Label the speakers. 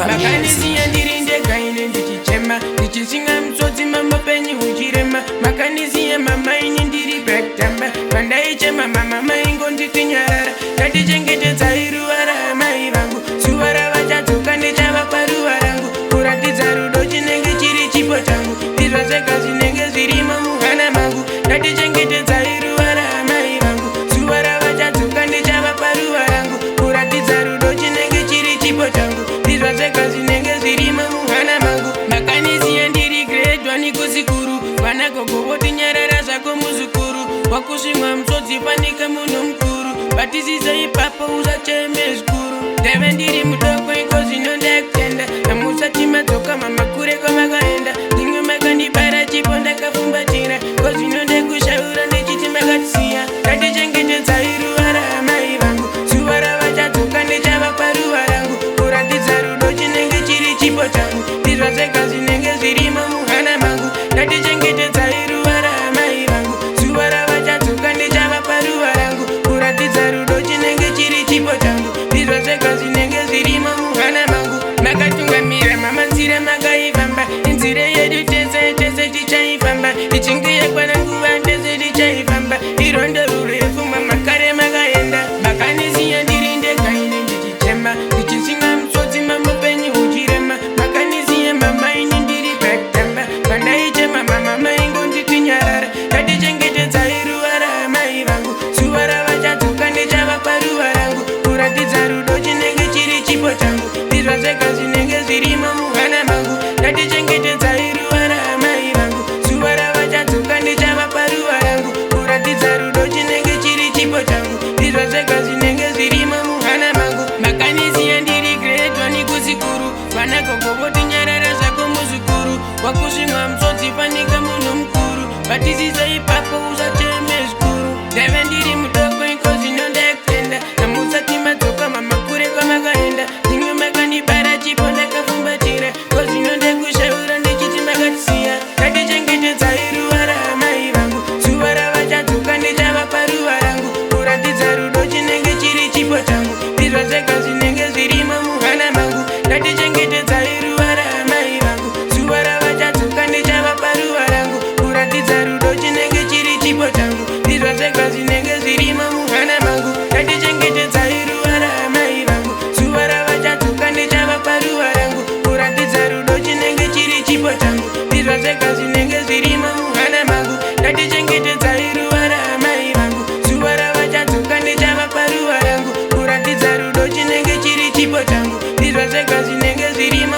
Speaker 1: Makanisiya ndiri ndega ine ndichichema, ndichisinga msodzi mamupenyu uchirema. Makanisiya mama ini ndiri backdamba, pandaichema mama maingonditi nyarara. Ndatichengetedzai ruva ramai vangu, zuva ravachadzoka ndichavapa ruva rangu. Kuratidza rudo chinenge chiri chipo changu, ndizvo zvega zvinenge zvirimo muhana mangu. Ndatichengetedzai ruva ramai vangu, zuva ravachadzoka ndichavapa ruva rangu. Kuratidza rudo chinenge chiri chipo changu, ndizvo zvega zvinenge zvirimo muhana mangu. Makanisiya ndiri grade 1 kusikuru, vana gogo votinyarara zvako muzukuru. Wakusvimwa msodzi fanika munhu mukuru, batisiza ipapo usacheme zvikuru. Ndeve ndiri mudoko iko zvino ndakutenda, namusati madzoka mama kure kwamakaenda. Ndimwe makandibara chipo ndakafumbatira, ko zvino ndekushaura ndichiti makatisiya. Ndatichengetedzai ruva ramai vangu, zuva ravachadzoka ndichavapa ruva rangu. Kuratidza rudo chinenge chiri chipo changu, ndizvo zvega zvinenge zvirimo muhana mangu. Ndatichengetedzai ruva ramai vangu, zuva ravachadzoka ndichavapa ruva rangu. Kuratidza rudo chinenge chiri chipo changu, ndizvo zvega zvinenge zvirimo muhana mangu. Makatungamira mama nzira makaifamba, inzira yedu tese tese tichaifamba. Ichinge yakwana nguva tese tichaifamba, irondo rurefu mamakare makaenda. Makanisiya ndiri ndega ine ndichichema, ndichisinga msodzi mamupenyu uchirema. Makanisiya mama ini ndiri backdamba, pandaichema mama maingonditi nyarara. Ndatichengetedzai ruva ramai vangu, zuva ravachadzoka ndichavapa ruva rangu. Kuratidza rudo chinenge chiri chipo changu, ndizvo zvega zvinenge zvirimo muhana mangu. Ndatichengetedzai ruva ramai vangu, zuva ravachadzoka ndichavapa ruva rangu. Kuratidza rudo chinenge chiri chipo changu, ndizvo zvega zvinenge zvirimo muhana mangu. Makanisiya ndiri grade 1 kusikuru, vana gogo votinyarara zvako muzukuru. Wakusvimwa msodzi fanika munhu mukuru, batisiza ipapo usacheme zvikuru. Ndeve ndiri mudoko iko zvino ndakutenda, namusati madzoka mama kure kwamakaenda. Ndimwe makandibara chipo ndakafumbatira, ko zvino ndekushaura ndichiti makatisiya. Ndatichengetedzai ruva ramai vangu, zuva ravachadzoka ndichavapa ruva rangu. Kuratidza rudo chinenge chiri chipo changu, ndizvo zvega zvinenge zvirimo muhana mangu. Ndatichengetedzai ruva ramai vangu, zuva ravachadzoka ndichavapa ruva rangu. Kuratidza rudo chinenge chiri chipo changu, ndizvo zvega zvinenge zvirimo muhana mangu. Ndatichengetedzai ruva ramai vangu, zuva ravachadzoka ndichavapa ruva rangu. Kuratidza rudo chinenge chiri chipo changu, ndizvo zvega zvinenge zvirimo muhana mangu. Ndatichengetedzai ruva ramai vangu, zuva ravachadzoka ndichavapa ruva rangu. Kuratidza rudo chinenge chiri chipo changu, ndizvo zvega zvinenge zvirimo.